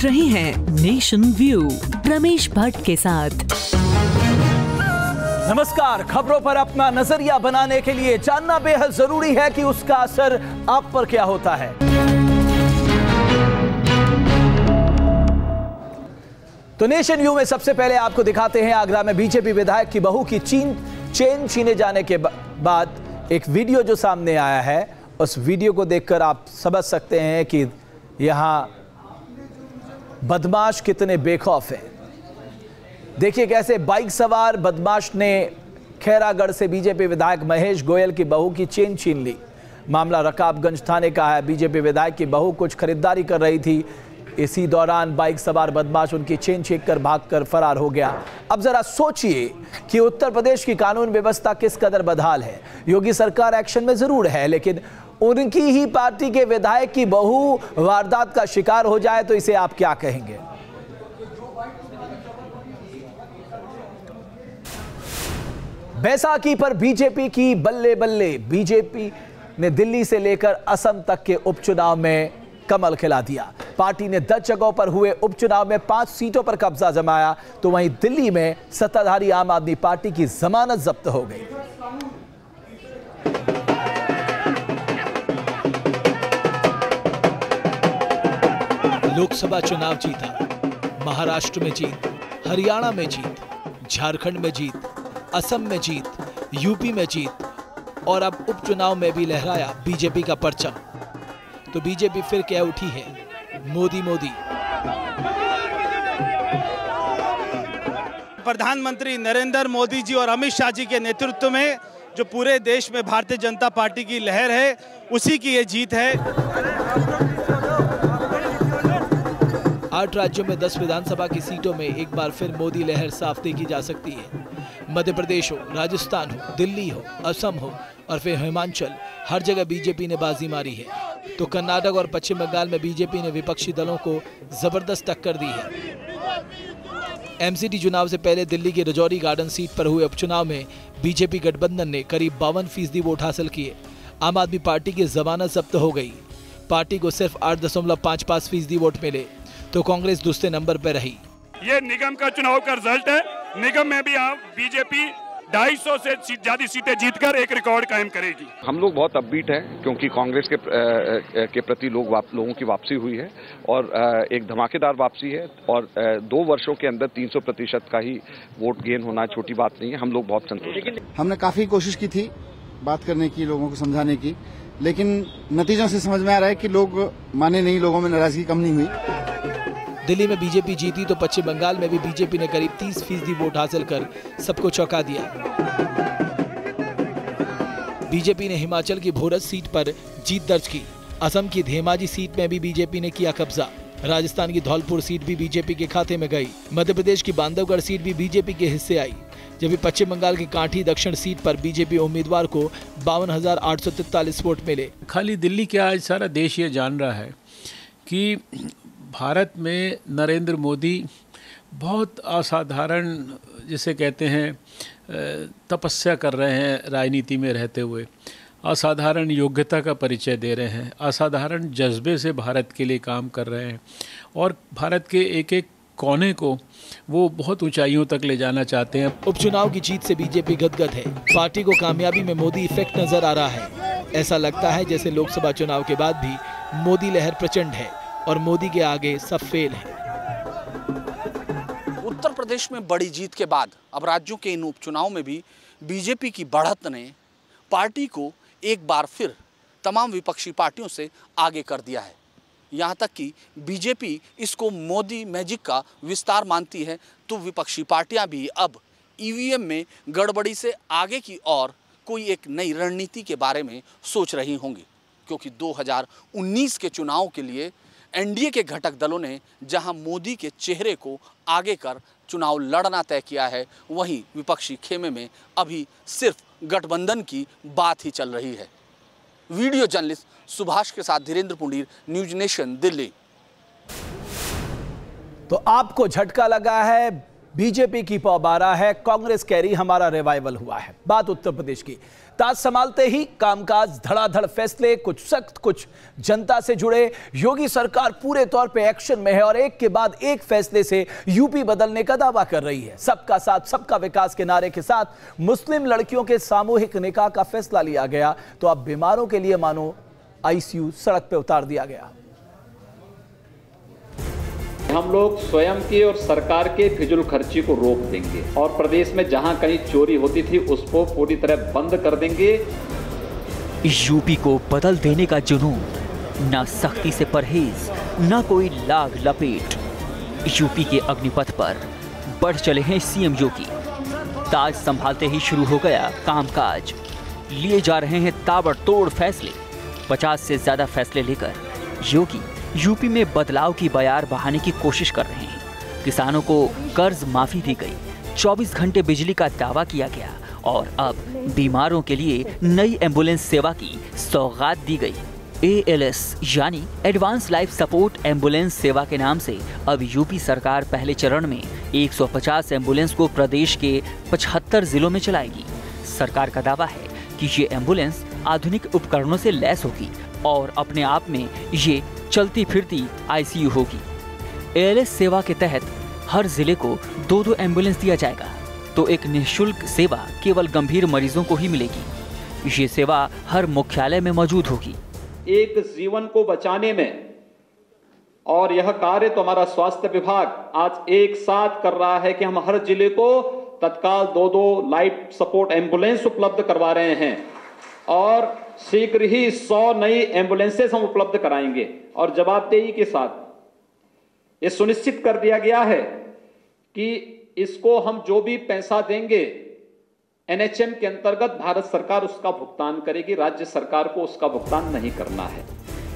देख रहे हैं नेशन व्यू रमेश भट्ट के साथ। नमस्कार। खबरों पर अपना नजरिया बनाने के लिए जानना बेहद जरूरी है कि उसका असर आप पर क्या होता है। तो नेशन व्यू में सबसे पहले आपको दिखाते हैं आगरा में बीजेपी विधायक की बहू की चेन छीने जाने के बाद एक वीडियो जो सामने आया है। उस वीडियो को देखकर आप समझ सकते हैं कि यहां बदमाश कितने बेखौफ हैं। देखिए कैसे बाइक सवार बदमाश ने खैरागढ़ से बीजेपी विधायक महेश गोयल की बहू की चेन छीन ली। मामला रकाबगंज थाने का है। बीजेपी विधायक की बहू कुछ खरीदारी कर रही थी। इसी दौरान बाइक सवार बदमाश उनकी चेन छीनकर भागकर फरार हो गया। अब जरा सोचिए कि उत्तर प्रदेश की कानून व्यवस्था किस कदर बदहाल है। योगी सरकार एक्शन में जरूर है, लेकिन उनकी ही पार्टी के विधायक की बहू वारदात का शिकार हो जाए तो इसे आप क्या कहेंगे। बैसाखी पर बीजेपी की बल्ले बल्ले। बीजेपी ने दिल्ली से लेकर असम तक के उपचुनाव में कमल खिला दिया। पार्टी ने 10 जगहों पर हुए उपचुनाव में 5 सीटों पर कब्जा जमाया, तो वहीं दिल्ली में सत्ताधारी आम आदमी पार्टी की जमानत जब्त हो गई। लोकसभा चुनाव जीता, महाराष्ट्र में जीत, हरियाणा में जीत, झारखंड में जीत, असम में जीत, यूपी में जीत और अब उपचुनाव में भी लहराया बीजेपी का परचम। तो बीजेपी फिर क्या उठी है, मोदी मोदी। प्रधानमंत्री नरेंद्र मोदी जी और अमित शाह जी के नेतृत्व में जो पूरे देश में भारतीय जनता पार्टी की लहर है, उसी की ये जीत है। 8 राज्यों में 10 विधानसभा की सीटों में एक बार फिर मोदी लहर साफ देखी जा सकती है। मध्य प्रदेश हो, राजस्थान हो, दिल्ली हो, असम हो और फिर हिमाचल, हर जगह बीजेपी ने बाजी मारी है। तो कर्नाटक और पश्चिम बंगाल में बीजेपी ने विपक्षी दलों को जबरदस्त टक्कर दी है। एमसीडी चुनाव से पहले दिल्ली की रजौरी गार्डन सीट पर हुए उपचुनाव में बीजेपी गठबंधन ने करीब 52% वोट हासिल किए। आम आदमी पार्टी की जमानत जब्त हो गई। पार्टी को सिर्फ 8.55% वोट मिले, तो कांग्रेस दूसरे नंबर पर रही। ये निगम का चुनाव का रिजल्ट है। निगम में भी बीजेपी 250 से ज्यादा सीटें जीतकर एक रिकॉर्ड कायम करेगी। हम लोग बहुत अपबीट हैं, क्योंकि कांग्रेस के प्रति लोगों की वापसी हुई है और एक धमाकेदार वापसी है और 2 वर्षों के अंदर 300% का ही वोट गेन होना छोटी बात नहीं है। हम लोग बहुत संतुष्ट हैं। हमने काफी कोशिश की थी बात करने की, लोगों को समझाने की, लेकिन नतीजों से समझ में आ रहा है कि लोग माने नहीं, लोगों में नाराजगी कम नहीं हुई। दिल्ली में बीजेपी जीती तो पश्चिम बंगाल में भी बीजेपी ने करीब 30% वोट हासिल कर सबको चौंका दिया। बीजेपी ने हिमाचल की भोरस सीट पर जीत दर्ज की। असम की धेमाजी सीट में भी बीजेपी ने किया कब्जा। राजस्थान की धौलपुर सीट भी बीजेपी के खाते में गई। मध्य प्रदेश की बांधवगढ़ सीट भी बीजेपी के हिस्से आई, जबकि पश्चिम बंगाल की कांठी दक्षिण सीट पर बीजेपी उम्मीदवार को 52,843 वोट मिले। खाली दिल्ली क्या, आज सारा देश ये जान रहा है कि भारत में नरेंद्र मोदी बहुत असाधारण, जिसे कहते हैं, तपस्या कर रहे हैं राजनीति में रहते हुए। असाधारण योग्यता का परिचय दे रहे हैं, असाधारण जज्बे से भारत के लिए काम कर रहे हैं और भारत के एक एक कोने को वो बहुत ऊंचाइयों तक ले जाना चाहते हैं। उपचुनाव की जीत से बीजेपी गदगद है। पार्टी को कामयाबी में मोदी इफेक्ट नजर आ रहा है। ऐसा लगता है जैसे लोकसभा चुनाव के बाद भी मोदी लहर प्रचंड है और मोदी के आगे सब फेल है। उत्तर प्रदेश में बड़ी जीत के बाद अब राज्यों के इन उपचुनाव में भी बीजेपी की बढ़त ने पार्टी को एक बार फिर तमाम विपक्षी पार्टियों से आगे कर दिया है। यहाँ तक कि बीजेपी इसको मोदी मैजिक का विस्तार मानती है, तो विपक्षी पार्टियां भी अब ईवीएम में गड़बड़ी से आगे की ओर कोई एक नई रणनीति के बारे में सोच रही होंगी, क्योंकि 2019 के चुनाव के लिए एनडीए के घटक दलों ने जहां मोदी के चेहरे को आगे कर चुनाव लड़ना तय किया है, वहीं विपक्षी खेमे में अभी सिर्फ गठबंधन की बात ही चल रही है। वीडियो जर्नलिस्ट सुभाष के साथ धीरेन्द्र पुंडीर, न्यूज नेशन, दिल्ली। तो आपको झटका लगा है बीजेपी की पौबारा है, कांग्रेस कह रही हमारा रिवाइवल हुआ है। बात उत्तर प्रदेश की। ताज संभालते ही कामकाज, धड़ाधड़ फैसले, कुछ सख्त कुछ जनता से जुड़े। योगी सरकार पूरे तौर पे एक्शन में है और एक के बाद एक फैसले से यूपी बदलने का दावा कर रही है। सबका साथ सबका विकास के नारे के साथ मुस्लिम लड़कियों के सामूहिक निकाह का फैसला लिया गया तो अब बीमारों के लिए मानो आईसीयू सड़क पे उतार दिया गया। हम लोग स्वयं की और सरकार के फिजूल खर्ची को रोक देंगे और प्रदेश में जहां कहीं चोरी होती थी उसको पूरी तरह बंद कर देंगे। यूपी को बदल देने का जुनून, ना सख्ती से परहेज, ना कोई लाग लपेट। यूपी के अग्निपथ पर बढ़ चले हैं सीएम योगी। ताज संभालते ही शुरू हो गया कामकाज, लिए जा रहे हैं ताबड़तोड़ फैसले। 50 से ज्यादा फैसले लेकर योगी यूपी में बदलाव की बयार बहाने की कोशिश कर रहे हैं। किसानों को कर्ज माफी दी गई, 24 घंटे बिजली का दावा किया गया और अब बीमारों के लिए नई एम्बुलेंस सेवा की सौगात दी गई। ALS यानी एडवांस लाइफ सपोर्ट एम्बुलेंस सेवा के नाम से अब यूपी सरकार पहले चरण में 150 एम्बुलेंस को प्रदेश के 75 जिलों में चलाएगी। सरकार का दावा है कि ये एम्बुलेंस आधुनिक उपकरणों से लैस होगी और अपने आप में ये चलती फिरती आईसीयू होगी। ALS सेवा के तहत हर जिले को 2-2 एम्बुलेंस दिया जाएगा तो एक निःशुल्क सेवा केवल गंभीर मरीजों को ही मिलेगी। ये सेवा हर मुख्यालय में मौजूद होगी। एक जीवन को बचाने में, और यह कार्य तो हमारा स्वास्थ्य विभाग आज एक साथ कर रहा है कि हम हर जिले को तत्काल 2-2 लाइफ सपोर्ट एम्बुलेंस उपलब्ध करवा रहे हैं और शीघ्र ही 100 नई एम्बुलेंसेस हम उपलब्ध कराएंगे। और जवाबदेही के साथ ये सुनिश्चित कर दिया गया है कि इसको हम जो भी पैसा देंगे NHM के अंतर्गत भारत सरकार उसका भुगतान करेगी, राज्य सरकार को उसका भुगतान नहीं करना है।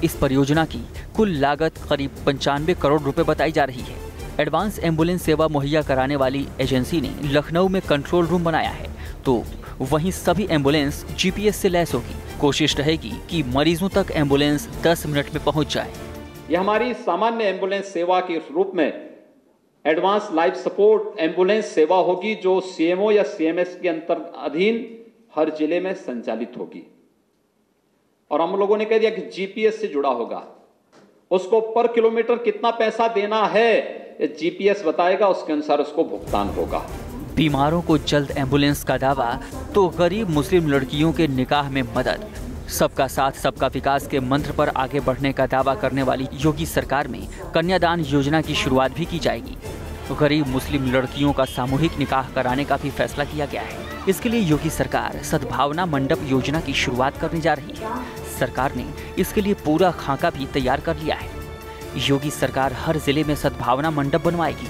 इस परियोजना की कुल लागत करीब 95 करोड़ रुपए बताई जा रही है। एडवांस एम्बुलेंस सेवा मुहैया कराने वाली एजेंसी ने लखनऊ में कंट्रोल रूम बनाया है तो वहीं सभी एम्बुलेंस GPS से लैस होगी। कोशिश रहेगी कि मरीजों तक एम्बुलेंस 10 मिनट में पहुंच जाए। यह हमारी सामान्य एम्बुलेंस सेवा के रूप में एडवांस लाइफ सपोर्ट एम्बुलेंस सेवा होगी जो CMO या CMS के अधीन हर जिले में संचालित होगी। और हम लोगों ने कह दिया कि GPS से जुड़ा होगा, उसको पर किलोमीटर कितना पैसा देना है GPS बताएगा, उसके अनुसार उसको भुगतान होगा। बीमारों को जल्द एम्बुलेंस का दावा तो गरीब मुस्लिम लड़कियों के निकाह में मदद। सबका साथ सबका विकास के मंत्र पर आगे बढ़ने का दावा करने वाली योगी सरकार में कन्यादान योजना की शुरुआत भी की जाएगी। गरीब मुस्लिम लड़कियों का सामूहिक निकाह कराने का भी फैसला किया गया है। इसके लिए योगी सरकार सद्भावना मंडप योजना की शुरुआत करने जा रही है। सरकार ने इसके लिए पूरा खाका भी तैयार कर लिया है। योगी सरकार हर जिले में सद्भावना मंडप बनवाएगी।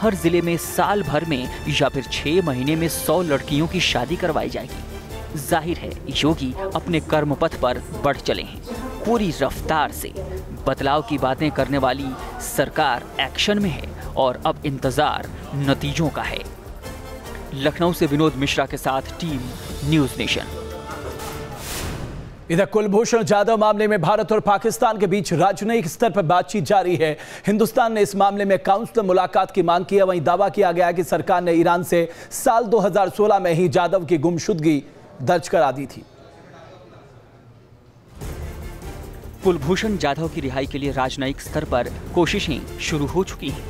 हर जिले में साल भर में या फिर 6 महीने में 100 लड़कियों की शादी करवाई जाएगी। जाहिर है योगी अपने कर्मपथ पर बढ़ चले हैं पूरी रफ्तार से। बदलाव की बातें करने वाली सरकार एक्शन में है और अब इंतजार नतीजों का है। लखनऊ से विनोद मिश्रा के साथ टीम न्यूज़ नेशन। इधर कुलभूषण जाधव मामले में भारत और पाकिस्तान के बीच राजनयिक स्तर पर बातचीत जारी है। हिंदुस्तान ने इस मामले में काउंसलर मुलाकात की मांग की है। वहीं दावा किया गया है कि सरकार ने ईरान से साल 2016 में ही जाधव की गुमशुदगी दर्ज करा दी थी। कुलभूषण जाधव की रिहाई के लिए राजनयिक स्तर पर कोशिशें शुरू हो चुकी हैं।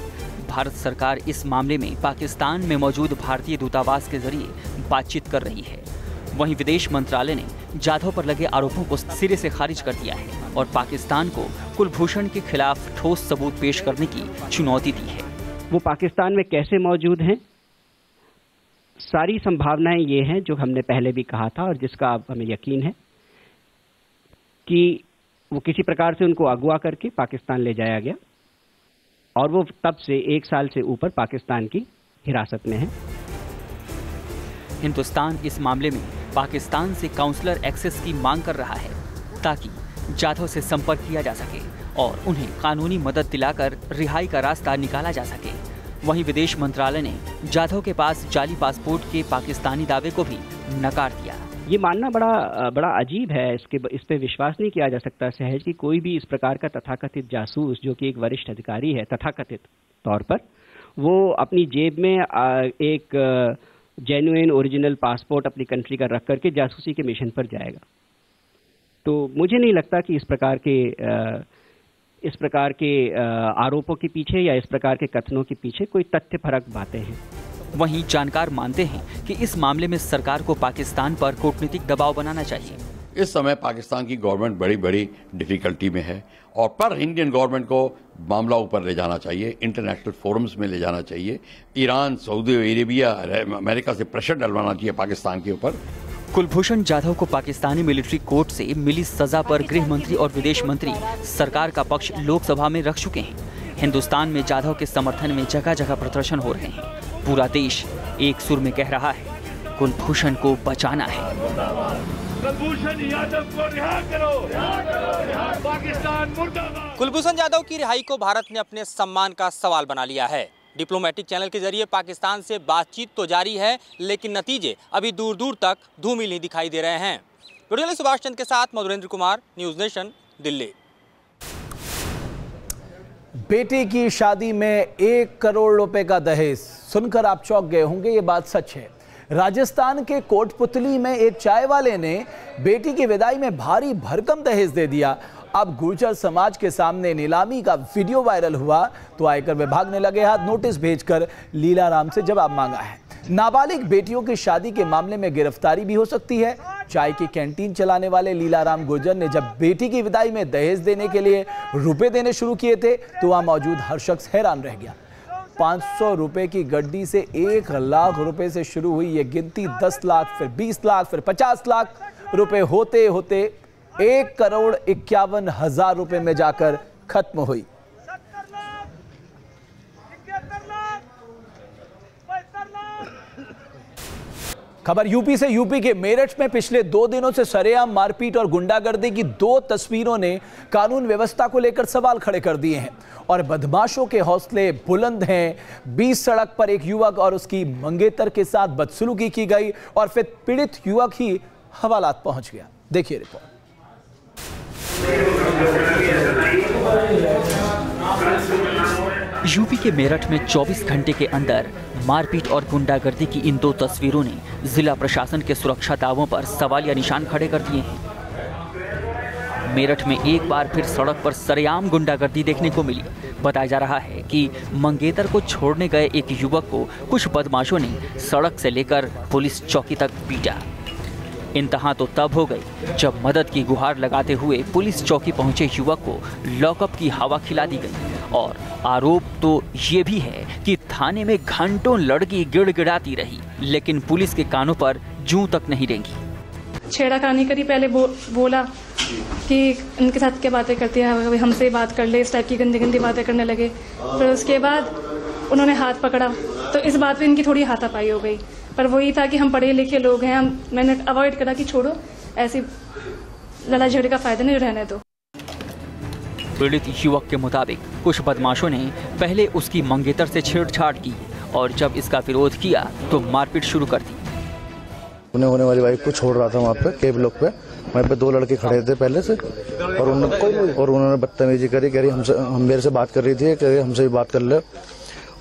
भारत सरकार इस मामले में पाकिस्तान में मौजूद भारतीय दूतावास के जरिए बातचीत कर रही है। वहीं विदेश मंत्रालय ने जाधव पर लगे आरोपों को सिरे से खारिज कर दिया है और पाकिस्तान को कुलभूषण के खिलाफ ठोस सबूत पेश करने की चुनौती दी है। वो पाकिस्तान में कैसे मौजूद हैं? सारी संभावनाएं ये हैं जो हमने पहले भी कहा था और जिसका अब हमें यकीन है कि वो किसी प्रकार से उनको अगवा करके पाकिस्तान ले जाया गया और वो तब से 1 साल से ऊपर पाकिस्तान की हिरासत में है। हिंदुस्तान इस मामले में पाकिस्तान से काउंसलर एक्सेस की मांग कर रहा है ताकि जाधव से संपर्क किया जा सके और उन्हें कानूनी मदद दिलाकर रिहाई का रास्ता निकाला जा सके। वहीं विदेश मंत्रालय ने जाधव के पास जाली पासपोर्ट के पाकिस्तानी दावे को भी नकार दिया। ये मानना बड़ा अजीब है। इस पे विश्वास नहीं किया जा सकता सहज कि कोई भी इस प्रकार का तथाकथित जासूस जो कि एक वरिष्ठ अधिकारी है तथाकथित तौर पर, वो अपनी जेब में एक जेन्युइन ओरिजिनल पासपोर्ट अपनी कंट्री का रख करके जासूसी के मिशन पर जाएगा। तो मुझे नहीं लगता कि इस प्रकार के आरोपों के पीछे या इस प्रकार के कथनों के पीछे कोई तथ्यपरक बातें हैं। वहीं जानकार मानते हैं कि इस मामले में सरकार को पाकिस्तान पर कूटनीतिक दबाव बनाना चाहिए। इस समय पाकिस्तान की गवर्नमेंट बड़ी बड़ी डिफिकल्टी में है और पर इंडियन गवर्नमेंट को मामला ऊपर ले जाना चाहिए, इंटरनेशनल फोरम्स में ले जाना चाहिए। ईरान, सऊदी अरेबिया, अमेरिका से प्रेशर डलवाना चाहिए पाकिस्तान के ऊपर। कुलभूषण जाधव को पाकिस्तानी मिलिट्री कोर्ट से मिली सजा पर गृह मंत्री और विदेश मंत्री सरकार का पक्ष लोकसभा में रख चुके हैं। हिंदुस्तान में जाधव के समर्थन में जगह जगह प्रदर्शन हो रहे हैं। पूरा देश एक सुर में कह रहा है, कुलभूषण को बचाना है। कुलभूषण यादव को रिहा करो, पाकिस्तान मुर्दाबाद। कुलभूषण यादव की रिहाई को भारत ने अपने सम्मान का सवाल बना लिया है। डिप्लोमेटिक चैनल के जरिए पाकिस्तान से बातचीत तो जारी है, लेकिन नतीजे अभी दूर दूर तक धूमिल ही दिखाई दे रहे हैं। वीडियो सुभाष चंद के साथ मधुरेंद्र कुमार, न्यूज़ नेशन, दिल्ली। बेटी की शादी में 1 करोड़ रुपए का दहेज सुनकर आप चौंक गए होंगे, ये बात सच है। राजस्थान के कोटपुतली में एक चाय वाले ने बेटी की विदाई में भारी भरकम दहेज दे दिया। अब गुर्जर समाज के सामने नीलामी का वीडियो वायरल हुआ तो आयकर विभाग ने लगे हाथ नोटिस भेजकर लीलाराम से जवाब मांगा है। नाबालिग बेटियों की शादी के मामले में गिरफ्तारी भी हो सकती है। चाय की कैंटीन चलाने वाले लीलाराम गुर्जर ने जब बेटी की विदाई में दहेज देने के लिए रुपए देने शुरू किए थे तो वहां मौजूद हर शख्स हैरान रह गया। 500 रुपए की गड्डी से 1 लाख रुपए से शुरू हुई ये गिनती 10 लाख, फिर 20 लाख, फिर 50 लाख रुपए होते होते 1,51,000 रुपए में जाकर खत्म हुई। खबर यूपी से। यूपी के मेरठ में पिछले 2 दिनों से सरेआम मारपीट और गुंडागर्दी की 2 तस्वीरों ने कानून व्यवस्था को लेकर सवाल खड़े कर दिए हैं और बदमाशों के हौसले बुलंद हैं। 20 सड़क पर एक युवक और उसकी मंगेतर के साथ बदसलूकी की गई और फिर पीड़ित युवक ही हवालात पहुंच गया। देखिए रिपोर्ट। यूपी के मेरठ में 24 घंटे के अंदर मारपीट और गुंडागर्दी की इन 2 तस्वीरों ने जिला प्रशासन के सुरक्षा दावों पर सवालिया निशान खड़े कर दिए हैं। मेरठ में एक बार फिर सड़क पर सरेआम गुंडागर्दी देखने को मिली। बताया जा रहा है कि मंगेतर को छोड़ने गए एक युवक को कुछ बदमाशों ने सड़क से लेकर पुलिस चौकी तक पीटा। इंतहा तो तब हो गई जब मदद की गुहार लगाते हुए पुलिस चौकी पहुंचे युवक को लॉकअप की हवा खिला दी गई। और आरोप तो ये भी है कि थाने में घंटों लड़की गिड़गिड़ाती रही, लेकिन पुलिस के कानों पर जूं तक नहीं रेंगी। छेड़खानी करी, पहले बोला कि इनके साथ क्या बातें करती है, हमसे बात कर ले, इस टाइप की गंदी गंदी बातें करने लगे। फिर उसके बाद उन्होंने हाथ पकड़ा तो इस बात पे इनकी थोड़ी हाथापाई हो गई। पर वही था कि हम पढ़े लिखे लोग हैं, मैंने अवॉइड करा कि छोड़ो, ऐसी लड़ाई झगड़े का फायदा नहीं, रहने दो। पीड़ित युवक के मुताबिक कुछ बदमाशों ने पहले उसकी मंगेतर से छेड़छाड़ की और जब इसका विरोध किया तो मारपीट शुरू कर दी। उन्हें होने वाली बाइक को छोड़ रहा था वहाँ पे के ब्लॉक पे, वहाँ पे 2 लड़के खड़े थे पहले से और उन्होंने बदतमीजी करी, कह रही हम मेरे से बात कर रही थी, कह रही हमसे भी बात कर ले।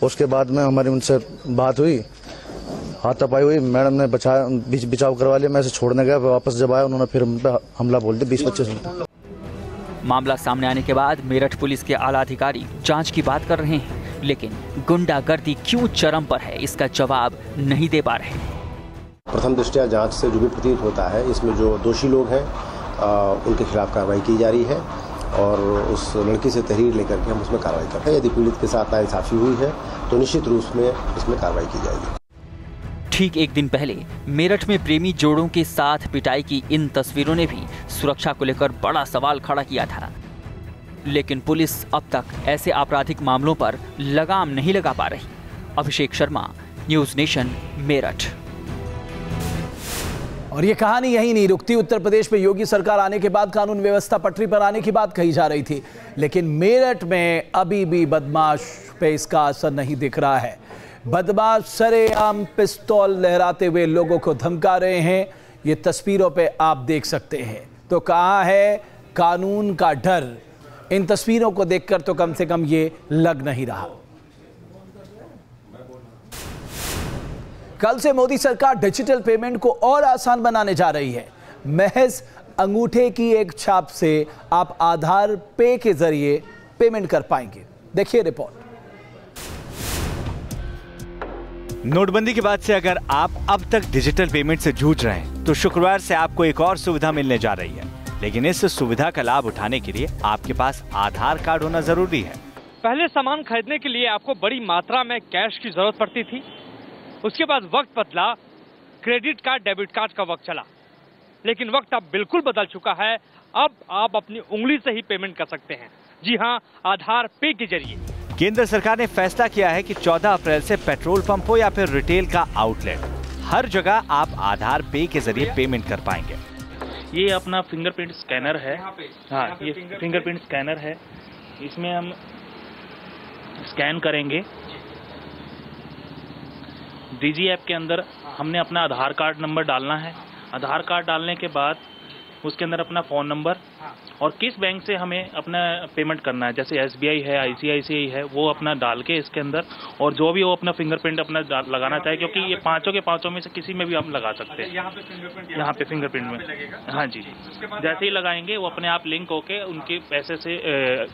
उसके बाद में हमारी उनसे बात हुई, हाथापाई हुई, मैडम ने बचाव करवा लिया। मैं इसे छोड़ने गया, वापस जब आया उन्होंने फिर हम पे हमला बोल दिया 20-25 मिनट। मामला सामने आने के बाद मेरठ पुलिस के आला अधिकारी जांच की बात कर रहे हैं, लेकिन गुंडागर्दी क्यों चरम पर है इसका जवाब नहीं दे पा रहे। प्रथम दृष्टया जांच से जो भी प्रतीत होता है, इसमें जो दोषी लोग हैं उनके खिलाफ कार्रवाई की जा रही है और उस लड़की से तहरीर लेकर के हम उसमें कार्रवाई करते हैं। यदि पीड़ित के साथ नाइंसाफी हुई है तो निश्चित रूप में इसमें कार्रवाई की जाएगी। ठीक एक दिन पहले मेरठ में प्रेमी जोड़ों के साथ पिटाई की इन तस्वीरों ने भी सुरक्षा को लेकर बड़ा सवाल खड़ा किया था, लेकिन पुलिस अब तक ऐसे आपराधिक मामलों पर लगाम नहीं लगा पा रही। Abhishek Sharma, news nation, Meerut. और ये कहानी यही नहीं रुकती। उत्तर प्रदेश में योगी सरकार आने के बाद कानून व्यवस्था पटरी पर आने की बात कही जा रही थी, लेकिन मेरठ में अभी भी बदमाश पे इसका असर नहीं दिख रहा है। बदमाश सरेआम पिस्तौल लहराते हुए लोगों को धमका रहे हैं। ये तस्वीरों पे आप देख सकते हैं। तो कहाँ है कानून का डर? इन तस्वीरों को देखकर तो कम से कम ये लग नहीं रहा। कल से मोदी सरकार डिजिटल पेमेंट को और आसान बनाने जा रही है। महज अंगूठे की एक छाप से आप आधार पे के जरिए पेमेंट कर पाएंगे। देखिए रिपोर्ट। नोटबंदी के बाद से अगर आप अब तक डिजिटल पेमेंट से जूझ रहे हैं तो शुक्रवार से आपको एक और सुविधा मिलने जा रही है। लेकिन इस सुविधा का लाभ उठाने के लिए आपके पास आधार कार्ड होना जरूरी है। पहले सामान खरीदने के लिए आपको बड़ी मात्रा में कैश की जरूरत पड़ती थी। उसके बाद वक्त बदला, क्रेडिट कार्ड, डेबिट कार्ड का वक्त चला। लेकिन वक्त अब बिल्कुल बदल चुका है। अब आप अपनी उंगली से ही पेमेंट कर सकते हैं। जी हां, आधार पे के जरिए। केंद्र सरकार ने फैसला किया है कि 14 अप्रैल से पेट्रोल पंप हो या फिर रिटेल का आउटलेट, हर जगह आप आधार पे के जरिए पेमेंट कर पाएंगे। ये अपना फिंगरप्रिंट स्कैनर है। हाँ, ये फिंगरप्रिंट स्कैनर है। इसमें हम स्कैन करेंगे। डीजी ऐप के अंदर हमने अपना आधार कार्ड नंबर डालना है। आधार कार्ड डालने के बाद उसके अंदर अपना फ़ोन नंबर और किस बैंक से हमें अपना पेमेंट करना है, जैसे SBI है, ICICI है, वो अपना डाल के इसके अंदर, और जो भी वो अपना फिंगरप्रिंट अपना लगाना चाहे, क्योंकि ये पांचों के पांचों में से किसी में भी हम लगा सकते हैं। यहाँ पे फिंगरप्रिंट में हाँ जी, जैसे ही लगाएंगे वो अपने आप लिंक होके उनके पैसे से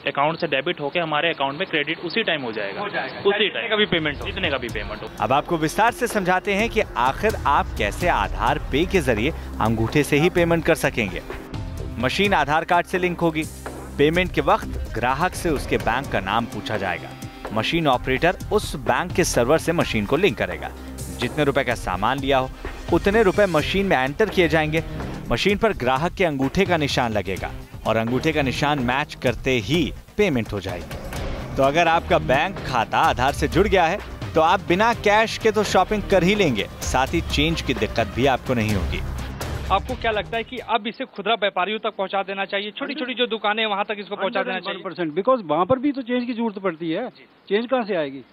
अकाउंट से डेबिट होके हमारे अकाउंट में क्रेडिट उसी टाइम हो जाएगा। उसी टाइम का भी पेमेंट, जितने का भी पेमेंट हो। अब आपको विस्तार से समझाते हैं कि आखिर आप कैसे आधार पे के जरिए अंगूठे से ही पेमेंट कर सकेंगे। मशीन आधार कार्ड से लिंक होगी। पेमेंट के वक्त ग्राहक से उसके बैंक का नाम पूछा जाएगा। मशीन ऑपरेटर उस बैंक के सर्वर से मशीन को लिंक करेगा। जितने रुपए का सामान लिया हो उतने रुपए मशीन में एंटर किए जाएंगे। मशीन पर ग्राहक के अंगूठे का निशान लगेगा और अंगूठे का निशान मैच करते ही पेमेंट हो जाएगी। तो अगर आपका बैंक खाता आधार से जुड़ गया है तो आप बिना कैश के तो शॉपिंग कर ही लेंगे, साथ ही चेंज की दिक्कत भी आपको नहीं होगी। आपको क्या लगता है कि अब इसे खुदरा व्यापारियों तक पहुंचा देना चाहिए? छोटी छोटी जो दुकानें वहां तक इसको पहुंचा देना चाहिए। 100%, बिकॉज वहां पर भी तो चेंज की जरूरत पड़ती है। चेंज कहाँ से आएगी?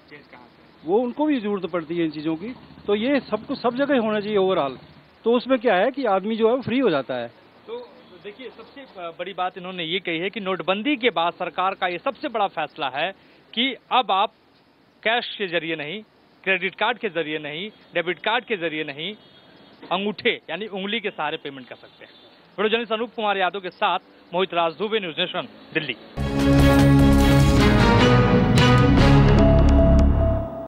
वो उनको भी जरूरत पड़ती है इन चीजों की। तो ये सबको सब जगह होना चाहिए ओवरऑल। तो उसमें क्या है कि आदमी जो है फ्री हो जाता है। तो देखिए, सबसे बड़ी बात इन्होंने ये कही है कि नोटबंदी के बाद सरकार का ये सबसे बड़ा फैसला है कि अब आप कैश के जरिए नहीं, क्रेडिट कार्ड के जरिए नहीं, डेबिट कार्ड के जरिए नहीं, अंगूठे यानी उंगली के सहारे पेमेंट कर सकते हैं। वीडियो जर्नलिस्ट अनूप कुमार यादव के साथ मोहित राज दुबे, न्यूज़ नेशन, दिल्ली।